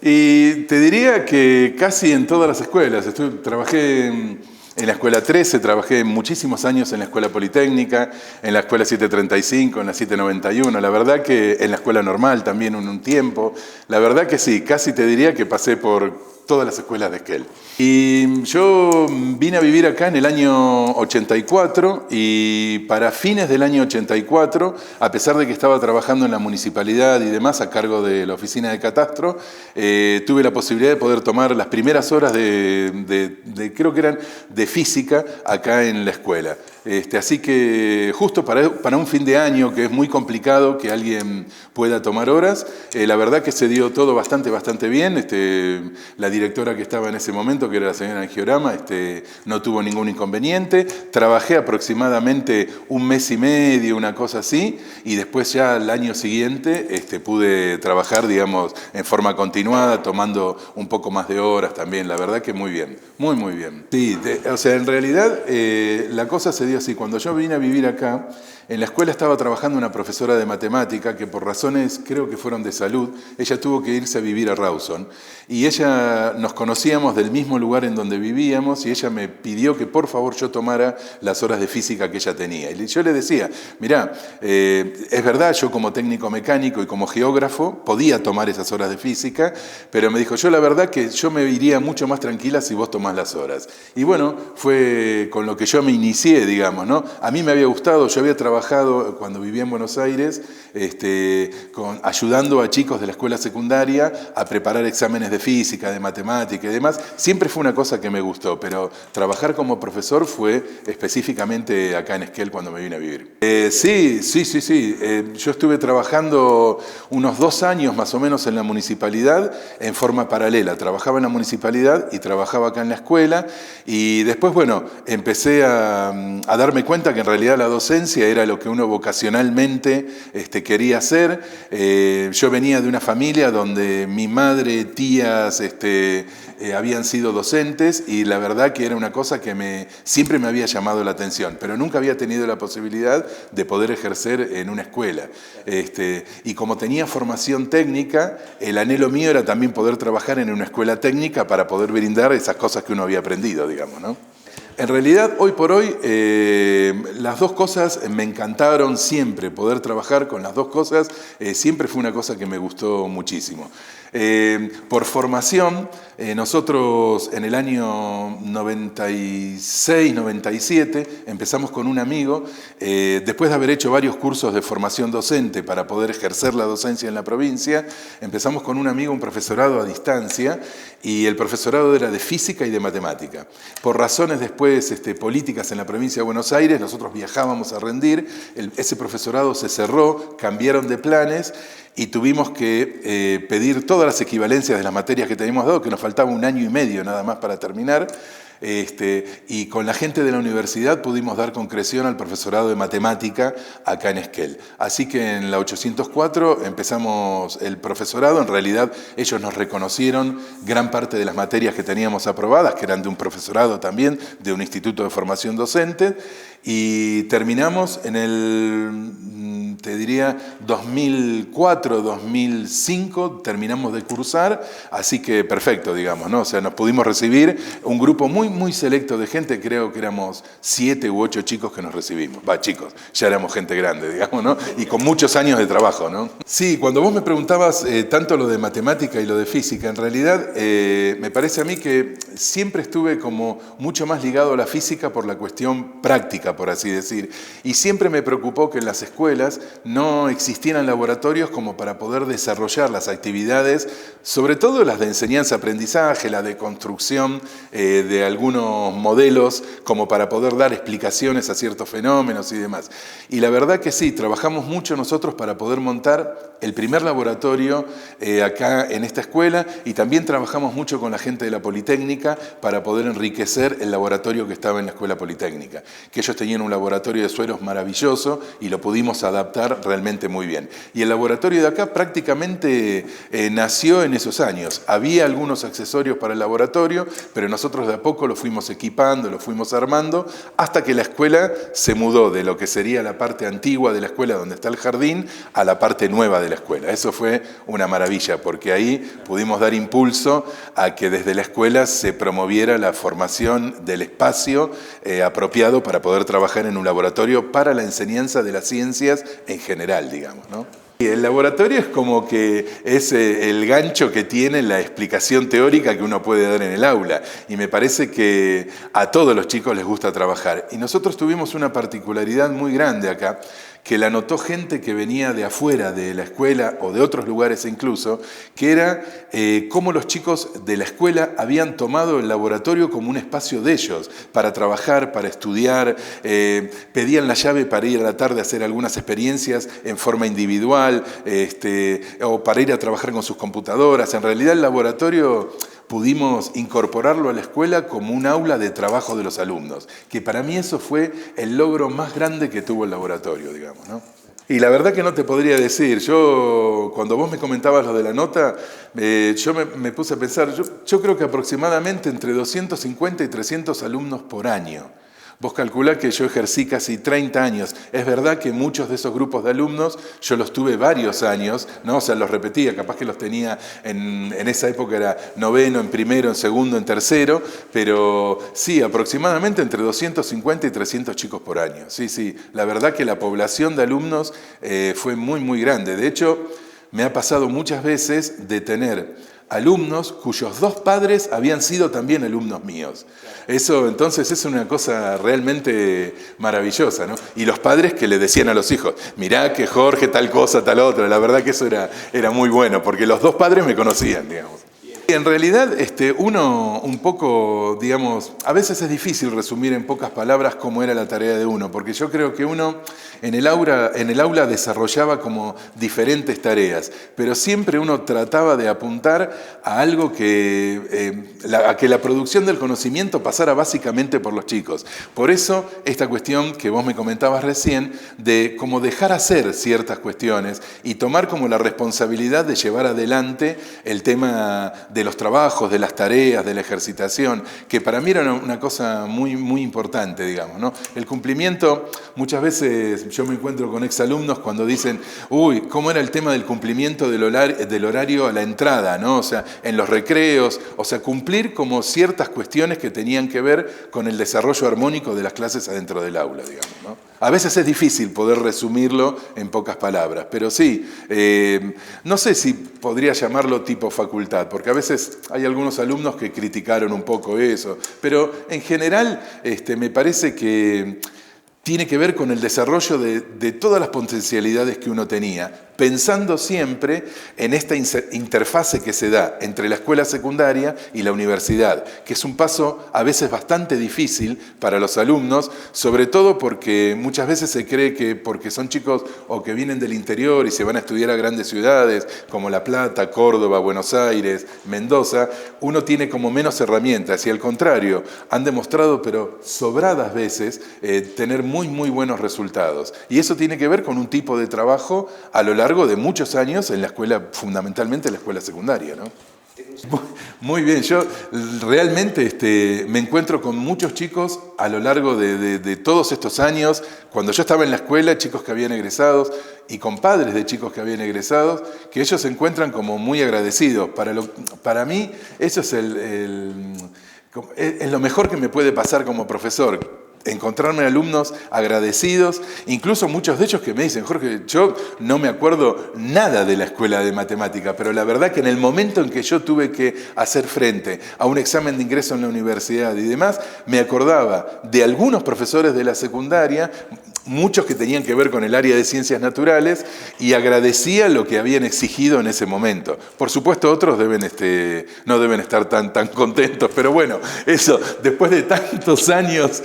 Y te diría que casi en todas las escuelas. Trabajé en la Escuela 13, trabajé muchísimos años en la Escuela Politécnica, en la Escuela 735, en la 791. La verdad que en la Escuela Normal también un tiempo. La verdad que sí, casi te diría que pasé por todas las escuelas de Esquel. Y yo vine a vivir acá en el año 84 y para fines del año 84, a pesar de que estaba trabajando en la municipalidad y demás a cargo de la oficina de catastro, tuve la posibilidad de poder tomar las primeras horas creo que eran de física acá en la escuela. Así que justo para un fin de año, que es muy complicado que alguien pueda tomar horas, la verdad que se dio todo bastante bien. La directora que estaba en ese momento, que era la señora Angiorama, no tuvo ningún inconveniente. Trabajé aproximadamente un mes y medio, una cosa así, y después ya al año siguiente pude trabajar, digamos, en forma continuada, tomando un poco más de horas también. La verdad que muy bien, muy bien. Sí, o sea, en realidad la cosa se dio así. Cuando yo vine a vivir acá, en la escuela estaba trabajando una profesora de matemática que por razones, creo que fueron de salud, ella tuvo que irse a vivir a Rawson. Y ella, nos conocíamos del mismo lugar en donde vivíamos y ella me pidió que por favor yo tomara las horas de física que ella tenía. Y yo le decía, mirá, es verdad, yo como técnico mecánico y como geógrafo podía tomar esas horas de física, pero me dijo, yo la verdad que yo me iría mucho más tranquila si vos tomás las horas. Y bueno, fue con lo que yo me inicié, digamos, ¿no? A mí me había gustado, yo había trabajado cuando vivía en Buenos Aires, ayudando a chicos de la escuela secundaria a preparar exámenes de física, de matemática y demás. Siempre fue una cosa que me gustó, pero trabajar como profesor fue específicamente acá en Esquel cuando me vine a vivir. Sí. Yo estuve trabajando unos 2 años más o menos en la municipalidad en forma paralela. Trabajaba en la municipalidad y trabajaba acá en la escuela y después, bueno, empecé a darme cuenta que en realidad la docencia era lo que uno vocacionalmente quería hacer. Yo venía de una familia donde mi madre, tías, habían sido docentes y la verdad que era una cosa que siempre me había llamado la atención, pero nunca había tenido la posibilidad de poder ejercer en una escuela. Y como tenía formación técnica, el anhelo mío era también poder trabajar en una escuela técnica para poder brindar esas cosas que uno había aprendido, digamos, ¿no? En realidad, hoy por hoy, las dos cosas me encantaron siempre. Poder trabajar con las dos cosas siempre fue una cosa que me gustó muchísimo. Por formación, nosotros en el año 96, 97 empezamos con un amigo, después de haber hecho varios cursos de formación docente para poder ejercer la docencia en la provincia, empezamos con un amigo un profesorado a distancia y el profesorado era de física y de matemática. Por razones después políticas en la provincia de Buenos Aires, nosotros viajábamos a rendir, ese profesorado se cerró, cambiaron de planes y tuvimos que pedir todas las equivalencias de las materias que teníamos dado, que nos faltaba 1 año y medio nada más para terminar. Y con la gente de la universidad pudimos dar concreción al profesorado de matemática acá en Esquel. Así que en la 804 empezamos el profesorado, en realidad ellos nos reconocieron gran parte de las materias que teníamos aprobadas, que eran de un profesorado también, de un instituto de formación docente, y terminamos en el, te diría, 2004, 2005, terminamos de cursar, así que perfecto, digamos, ¿no? O sea, nos pudimos recibir un grupo muy selecto de gente, creo que éramos 7 u 8 chicos que nos recibimos. Chicos, ya éramos gente grande, digamos, ¿no? Y con muchos años de trabajo, ¿no? Sí, cuando vos me preguntabas tanto lo de matemática y lo de física, en realidad me parece a mí que siempre estuve como mucho más ligado a la física por la cuestión práctica, por así decir. Y siempre me preocupó que en las escuelas no existieran laboratorios como para poder desarrollar las actividades, sobre todo las de enseñanza-aprendizaje, la de construcción de algunos modelos, como para poder dar explicaciones a ciertos fenómenos y demás. Y la verdad que sí, trabajamos mucho nosotros para poder montar el primer laboratorio acá en esta escuela y también trabajamos mucho con la gente de la Politécnica para poder enriquecer el laboratorio que estaba en la Escuela Politécnica, que ellos tenían un laboratorio de suelos maravilloso y lo pudimos adaptar trabajar realmente muy bien. Y el laboratorio de acá prácticamente nació en esos años. Había algunos accesorios para el laboratorio, pero nosotros de a poco lo fuimos equipando, lo fuimos armando, hasta que la escuela se mudó de lo que sería la parte antigua de la escuela, donde está el jardín, a la parte nueva de la escuela. Eso fue una maravilla, porque ahí pudimos dar impulso a que desde la escuela se promoviera la formación del espacio apropiado para poder trabajar en un laboratorio para la enseñanza de las ciencias en general, digamos, ¿no? Y el laboratorio es como que es el gancho que tiene la explicación teórica que uno puede dar en el aula. Y me parece que a todos los chicos les gusta trabajar. Y nosotros tuvimos una particularidad muy grande acá, que la notó gente que venía de afuera de la escuela o de otros lugares incluso, que era cómo los chicos de la escuela habían tomado el laboratorio como un espacio de ellos, para trabajar, para estudiar, pedían la llave para ir a la tarde a hacer algunas experiencias en forma individual, o para ir a trabajar con sus computadoras. En realidad el laboratorio pudimos incorporarlo a la escuela como un aula de trabajo de los alumnos, que para mí eso fue el logro más grande que tuvo el laboratorio, digamos, ¿no? Y la verdad que no te podría decir, yo cuando vos me comentabas lo de la nota, yo me puse a pensar, yo creo que aproximadamente entre 250 y 300 alumnos por año. Vos calculá que yo ejercí casi 30 años. Es verdad que muchos de esos grupos de alumnos yo los tuve varios años, ¿no? O sea, los repetía, capaz que los tenía en esa época era noveno, en primero, en segundo, en tercero, pero sí, aproximadamente entre 250 y 300 chicos por año. Sí, sí, la verdad que la población de alumnos fue muy, muy grande. De hecho, me ha pasado muchas veces de tener alumnos cuyos dos padres habían sido también alumnos míos. Eso entonces es una cosa realmente maravillosa, ¿no? Y los padres que le decían a los hijos, mirá que Jorge tal cosa, tal otra. La verdad que eso era muy bueno, porque los dos padres me conocían, digamos. En realidad, uno un poco, digamos, a veces es difícil resumir en pocas palabras cómo era la tarea de uno, porque yo creo que uno en el aula desarrollaba como diferentes tareas, pero siempre uno trataba de apuntar a algo a que la producción del conocimiento pasara básicamente por los chicos. Por eso, esta cuestión que vos me comentabas recién, de cómo dejar hacer ciertas cuestiones y tomar como la responsabilidad de llevar adelante el tema de los trabajos, de las tareas, de la ejercitación, que para mí era una cosa muy, muy importante, digamos, ¿no? El cumplimiento, muchas veces yo me encuentro con exalumnos cuando dicen, uy, ¿cómo era el tema del cumplimiento del horario a la entrada, ¿no? O sea, en los recreos, o sea, cumplir como ciertas cuestiones que tenían que ver con el desarrollo armónico de las clases adentro del aula, digamos, ¿no? A veces es difícil poder resumirlo en pocas palabras, pero sí, no sé si podría llamarlo tipo facultad, porque a veces hay algunos alumnos que criticaron un poco eso, pero en general me parece que tiene que ver con el desarrollo de todas las potencialidades que uno tenía, pensando siempre en esta interfase que se da entre la escuela secundaria y la universidad, que es un paso a veces bastante difícil para los alumnos, sobre todo porque muchas veces se cree que porque son chicos o que vienen del interior y se van a estudiar a grandes ciudades como La Plata, Córdoba, Buenos Aires, Mendoza, uno tiene como menos herramientas y al contrario, han demostrado, pero sobradas veces, tener muy, muy buenos resultados. Y eso tiene que ver con un tipo de trabajo a lo largo de muchos años en la escuela, fundamentalmente en la escuela secundaria, ¿no? Muy bien, yo realmente me encuentro con muchos chicos a lo largo de todos estos años, cuando yo estaba en la escuela, chicos que habían egresado y con padres de chicos que habían egresado, que ellos se encuentran como muy agradecidos. Para mí eso es lo mejor que me puede pasar como profesor. Encontrarme alumnos agradecidos, incluso muchos de ellos que me dicen, Jorge, yo no me acuerdo nada de la escuela de matemática, pero la verdad que en el momento en que yo tuve que hacer frente a un examen de ingreso en la universidad y demás, me acordaba de algunos profesores de la secundaria, muchos que tenían que ver con el área de ciencias naturales, y agradecía lo que habían exigido en ese momento. Por supuesto, otros no deben estar tan contentos, pero bueno, eso, después de tantos años,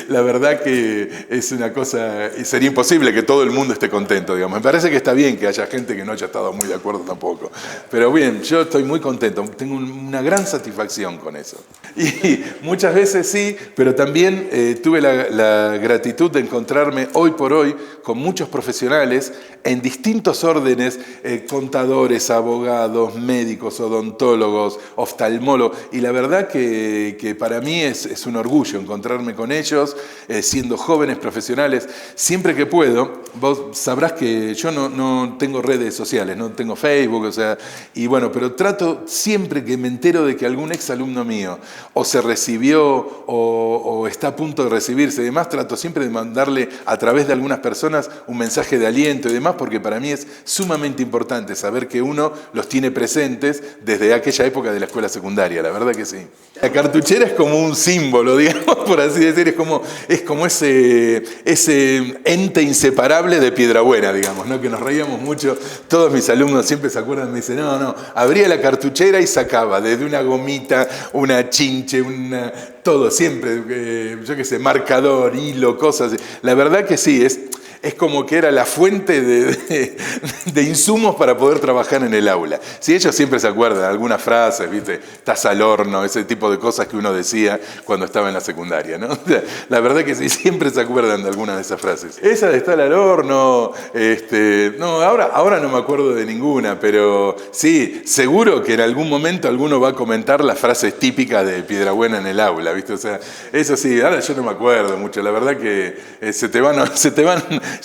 la verdad que es una cosa, sería imposible que todo el mundo esté contento, digamos. Me parece que está bien que haya gente que no haya estado muy de acuerdo tampoco. Pero bien, yo estoy muy contento, tengo una gran satisfacción con eso. Y muchas veces sí, pero también tuve la gratitud de encontrar encontrarme hoy por hoy con muchos profesionales en distintos órdenes, contadores, abogados, médicos, odontólogos, oftalmólogos, y la verdad que para mí es un orgullo encontrarme con ellos, siendo jóvenes profesionales. Siempre que puedo, vos sabrás que yo no tengo redes sociales, no tengo Facebook, o sea, y bueno, pero trato siempre que me entero de que algún exalumno mío o se recibió o está a punto de recibirse y demás, trato siempre de mandarle a través de algunas personas un mensaje de aliento y demás, porque para mí es sumamente importante saber que uno los tiene presentes desde aquella época de la escuela secundaria, la verdad que sí. La cartuchera es como un símbolo, digamos, por así decir, es como ese ente inseparable de Piedrabuena, digamos, ¿no? Que nos reíamos mucho. Todos mis alumnos siempre se acuerdan, me dicen, no, abría la cartuchera y sacaba desde una gomita, una chinche, todo, siempre, yo qué sé, marcador, hilo, cosas. La verdad que sí, es como que era la fuente de insumos para poder trabajar en el aula. Sí, ellos siempre se acuerdan de algunas frases, ¿viste? Estás al horno, ese tipo de cosas que uno decía cuando estaba en la secundaria, ¿no? La verdad que sí, siempre se acuerdan de algunas de esas frases. Esa de estar al horno, no, ahora no me acuerdo de ninguna, pero sí, seguro que en algún momento alguno va a comentar las frases típicas de Piedrabuena en el aula, ¿viste? O sea, eso sí, ahora yo no me acuerdo mucho, la verdad que se te van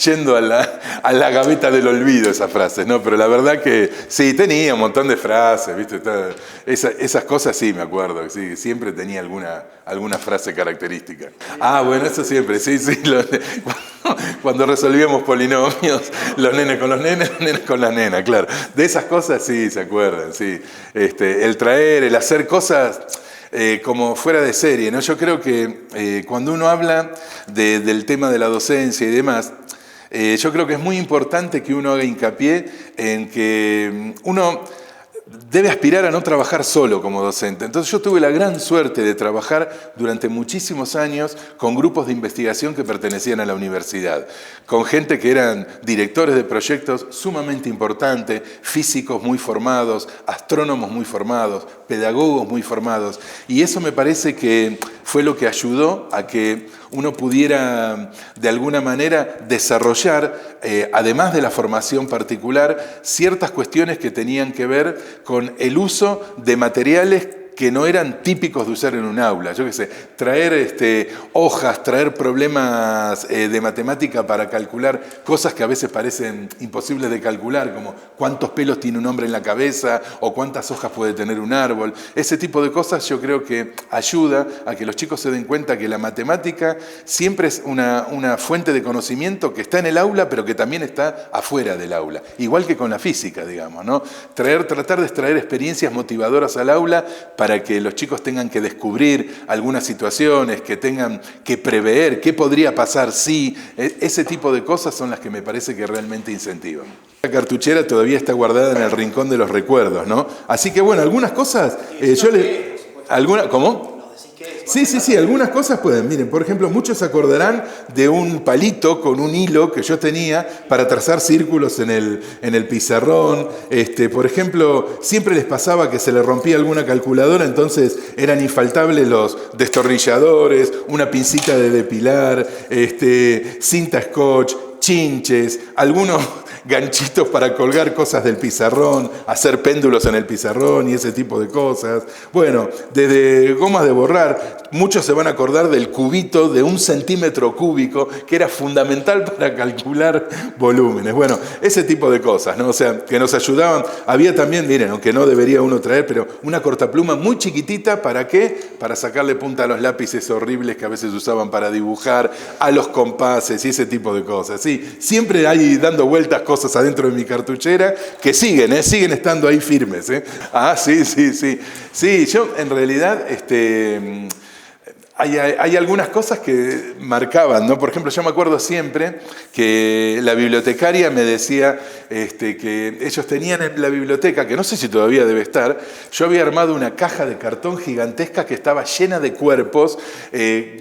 yendo a la gaveta del olvido esas frases, ¿no? Pero la verdad que sí, tenía un montón de frases, ¿viste? Esas cosas sí me acuerdo, sí, siempre tenía alguna frase característica. Ah, bueno, eso siempre, sí, cuando resolvíamos polinomios, los nenes con los nenes con las nenas, claro. De esas cosas sí se acuerdan, sí. El traer, el hacer cosas como fuera de serie, ¿no? Yo creo que cuando uno habla del tema de la docencia y demás, yo creo que es muy importante que uno haga hincapié en que uno debe aspirar a no trabajar solo como docente. Entonces yo tuve la gran suerte de trabajar durante muchísimos años con grupos de investigación que pertenecían a la universidad, con gente que eran directores de proyectos sumamente importantes, físicos muy formados, astrónomos muy formados, pedagogos muy formados, y eso me parece que fue lo que ayudó a que uno pudiera de alguna manera desarrollar, además de la formación particular, ciertas cuestiones que tenían que ver con el uso de materiales que no eran típicos de usar en un aula. Yo qué sé, traer hojas, traer problemas de matemática para calcular cosas que a veces parecen imposibles de calcular, como cuántos pelos tiene un hombre en la cabeza o cuántas hojas puede tener un árbol. Ese tipo de cosas yo creo que ayuda a que los chicos se den cuenta que la matemática siempre es una fuente de conocimiento que está en el aula, pero que también está afuera del aula. Igual que con la física, digamos, ¿no? Tratar de extraer experiencias motivadoras al aula para que los chicos tengan que descubrir algunas situaciones, que tengan que prever qué podría pasar si. Ese tipo de cosas son las que me parece que realmente incentivan. La cartuchera todavía está guardada en el rincón de los recuerdos, ¿no? Así que bueno, algunas cosas, ¿cómo? Sí, algunas cosas pueden. Miren, por ejemplo, muchos se acordarán de un palito con un hilo que yo tenía para trazar círculos en el pizarrón. Por ejemplo, siempre les pasaba que se le rompía alguna calculadora, entonces eran infaltables los destornilladores, una pincita de depilar, cinta scotch, chinches, algunos ganchitos para colgar cosas del pizarrón, hacer péndulos en el pizarrón y ese tipo de cosas. Bueno, desde gomas de borrar, muchos se van a acordar del cubito de 1 centímetro cúbico, que era fundamental para calcular volúmenes. Bueno, ese tipo de cosas, ¿no? O sea, que nos ayudaban. Había también, miren, aunque no debería uno traer, pero una cortapluma muy chiquitita, ¿para qué? Para sacarle punta a los lápices horribles que a veces usaban para dibujar, a los compases y ese tipo de cosas. Sí, siempre hay dando vueltas cosas adentro de mi cartuchera que siguen estando ahí firmes. Ah, sí. Sí, yo en realidad hay algunas cosas que marcaban, ¿no? Por ejemplo, yo me acuerdo siempre que la bibliotecaria me decía que ellos tenían en la biblioteca, que no sé si todavía debe estar, yo había armado una caja de cartón gigantesca que estaba llena de cuerpos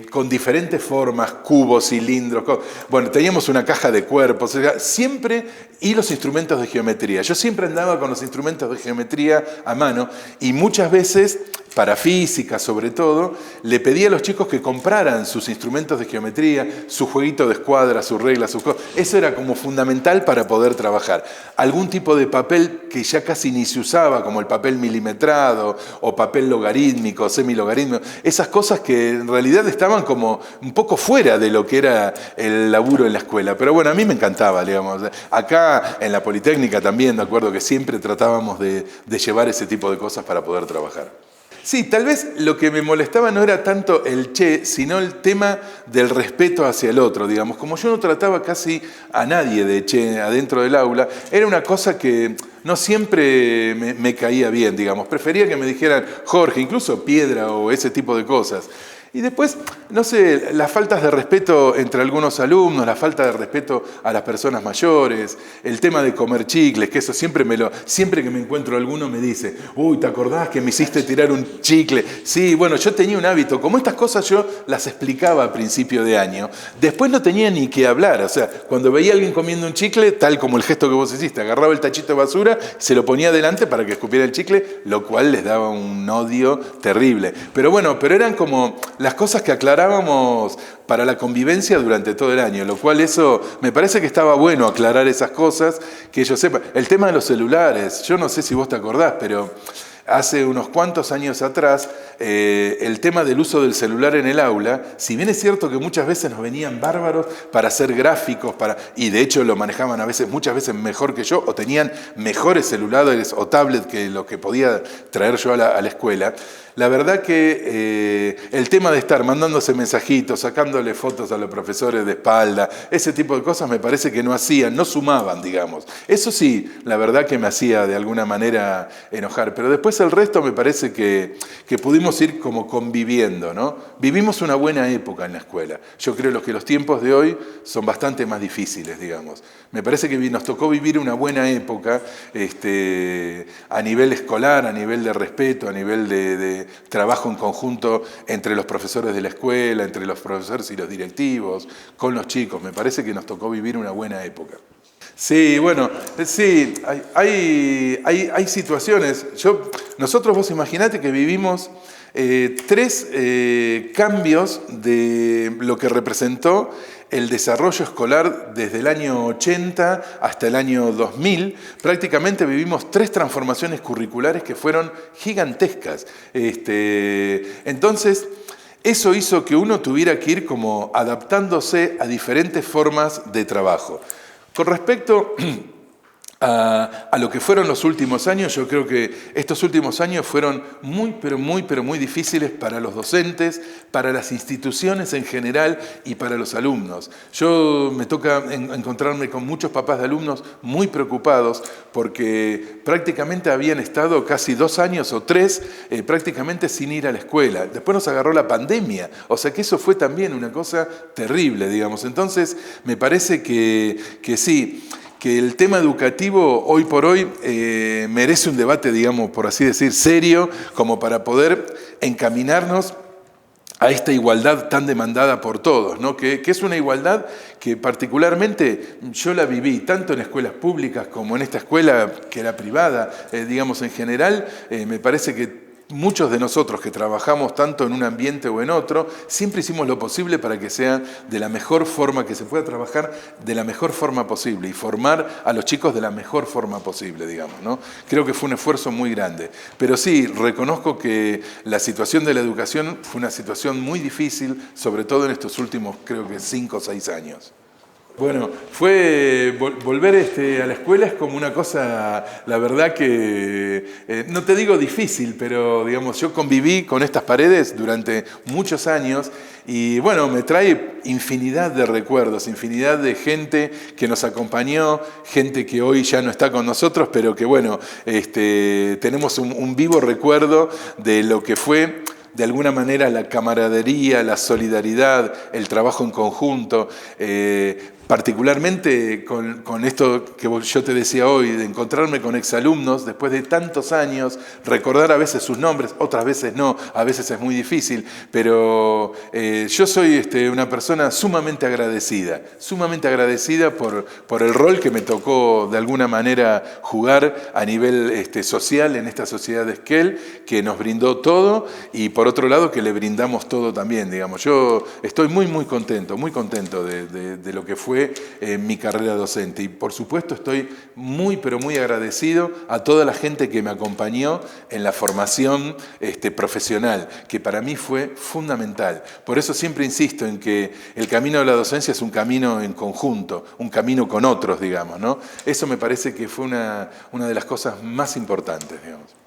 con diferentes formas, cubos, cilindros. Bueno, teníamos una caja de cuerpos, o sea, siempre, y los instrumentos de geometría. Yo siempre andaba con los instrumentos de geometría a mano y muchas veces para física sobre todo, le pedí a los chicos que compraran sus instrumentos de geometría, su jueguito de escuadra, sus reglas, sus cosas. Eso era como fundamental para poder trabajar. Algún tipo de papel que ya casi ni se usaba, como el papel milimetrado o papel logarítmico, semilogarítmico, esas cosas que en realidad estaban como un poco fuera de lo que era el laburo en la escuela. Pero bueno, a mí me encantaba, digamos. Acá en la Politécnica también, de acuerdo, que siempre tratábamos de llevar ese tipo de cosas para poder trabajar. Sí, tal vez lo que me molestaba no era tanto el che, sino el tema del respeto hacia el otro, digamos. Como yo no trataba casi a nadie de che adentro del aula, era una cosa que no siempre me caía bien, digamos. Prefería que me dijeran Jorge, incluso Piedra o ese tipo de cosas. Y después, no sé, las faltas de respeto entre algunos alumnos, la falta de respeto a las personas mayores, el tema de comer chicles, que eso siempre que me encuentro alguno me dice, uy, ¿te acordás que me hiciste tirar un chicle? Sí, bueno, yo tenía un hábito, como estas cosas yo las explicaba a principio de año, después no tenía ni que hablar, o sea, cuando veía a alguien comiendo un chicle, tal como el gesto que vos hiciste, agarraba el tachito de basura, se lo ponía adelante para que escupiera el chicle, lo cual les daba un odio terrible. Pero bueno, eran como las cosas que aclarábamos para la convivencia durante todo el año, lo cual eso me parece que estaba bueno aclarar esas cosas, que ellos sepan. El tema de los celulares, yo no sé si vos te acordás, pero hace unos cuantos años atrás, el tema del uso del celular en el aula, si bien es cierto que muchas veces nos venían bárbaros para hacer gráficos, y de hecho lo manejaban muchas veces mejor que yo, o tenían mejores celulares o tablets que lo que podía traer yo a la escuela, la verdad que el tema de estar mandándose mensajitos, sacándole fotos a los profesores de espalda, ese tipo de cosas me parece que no sumaban, digamos. Eso sí, la verdad que me hacía de alguna manera enojar, pero después el resto me parece que pudimos ir como conviviendo, ¿no? Vivimos una buena época en la escuela. Yo creo que los tiempos de hoy son bastante más difíciles, digamos. Me parece que nos tocó vivir una buena época a nivel escolar, a nivel de respeto, a nivel de trabajo en conjunto entre los profesores de la escuela, entre los profesores y los directivos, con los chicos. Me parece que nos tocó vivir una buena época. Sí, bueno, sí, hay situaciones. Nosotros, vos imaginate que vivimos 3 cambios de lo que representó el desarrollo escolar desde el año 80 hasta el año 2000. Prácticamente vivimos 3 transformaciones curriculares que fueron gigantescas. Entonces, eso hizo que uno tuviera que ir como adaptándose a diferentes formas de trabajo. Con respecto a lo que fueron los últimos años, yo creo que estos últimos años fueron muy difíciles para los docentes, para las instituciones en general y para los alumnos. Me toca encontrarme con muchos papás de alumnos muy preocupados porque prácticamente habían estado casi 2 años o 3 prácticamente sin ir a la escuela. Después nos agarró la pandemia, o sea que eso fue también una cosa terrible, digamos. Entonces, me parece que sí, que el tema educativo hoy por hoy merece un debate, digamos, por así decir, serio, como para poder encaminarnos a esta igualdad tan demandada por todos, ¿no? Que es una igualdad que particularmente yo la viví tanto en escuelas públicas como en esta escuela que era privada, digamos, en general, me parece que muchos de nosotros que trabajamos tanto en un ambiente o en otro, siempre hicimos lo posible para que sea de la mejor forma, que se pueda trabajar de la mejor forma posible y formar a los chicos de la mejor forma posible, digamos, ¿no? Creo que fue un esfuerzo muy grande. Pero sí, reconozco que la situación de la educación fue una situación muy difícil, sobre todo en estos últimos, creo que 5 o 6 años. Bueno, volver a la escuela es como una cosa, la verdad que, no te digo difícil, pero digamos, yo conviví con estas paredes durante muchos años y bueno, me trae infinidad de recuerdos, infinidad de gente que nos acompañó, gente que hoy ya no está con nosotros, pero que bueno, tenemos un vivo recuerdo de lo que fue de alguna manera la camaradería, la solidaridad, el trabajo en conjunto. particularmente con esto que yo te decía hoy, de encontrarme con exalumnos después de tantos años, recordar a veces sus nombres, otras veces no, a veces es muy difícil, pero yo soy una persona sumamente agradecida por el rol que me tocó de alguna manera jugar a nivel social en esta sociedad de Esquel, que nos brindó todo, y por otro lado que le brindamos todo también, digamos. Yo estoy muy contento de lo que fue mi carrera docente, y por supuesto estoy pero muy agradecido a toda la gente que me acompañó en la formación profesional, que para mí fue fundamental. Por eso siempre insisto en que el camino de la docencia es un camino en conjunto, un camino con otros, digamos, ¿no? Eso me parece que fue una de las cosas más importantes, digamos.